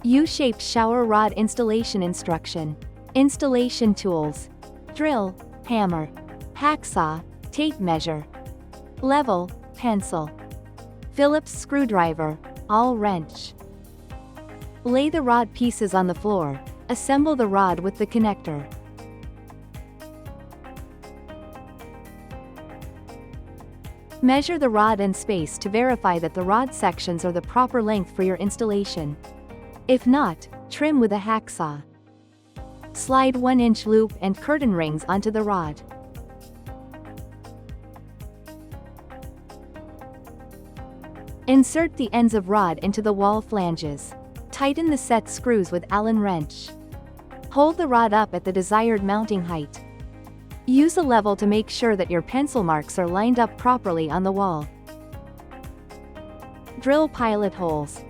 U-shaped shower rod installation instruction. Installation tools. Drill, hammer, hacksaw, tape measure. Level, pencil. Phillips screwdriver, Allen wrench. Lay the rod pieces on the floor. Assemble the rod with the connector. Measure the rod and space to verify that the rod sections are the proper length for your installation. If not, trim with a hacksaw. Slide 1-inch loop and curtain rings onto the rod. Insert the ends of rod into the wall flanges. Tighten the set screws with Allen wrench. Hold the rod up at the desired mounting height. Use a level to make sure that your pencil marks are lined up properly on the wall. Drill pilot holes.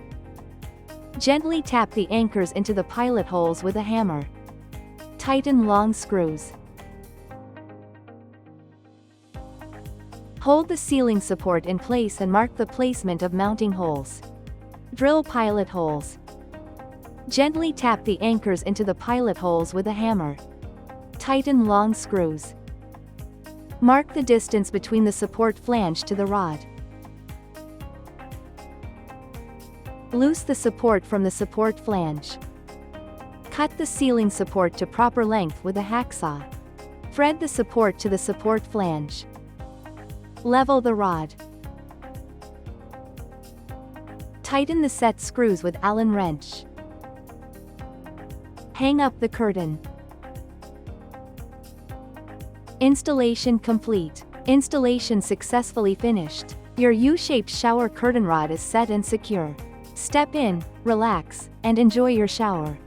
Gently tap the anchors into the pilot holes with a hammer. Tighten long screws. Hold the ceiling support in place and mark the placement of mounting holes. Drill pilot holes. Gently tap the anchors into the pilot holes with a hammer. Tighten long screws. Mark the distance between the support flange to the rod. Loose the support from the support flange. Cut the ceiling support to proper length with a hacksaw. Thread the support to the support flange. Level the rod. Tighten the set screws with Allen wrench. Hang up the curtain. Installation complete. Installation successfully finished. Your U-shaped shower curtain rod is set and secure. Step in, relax, and enjoy your shower.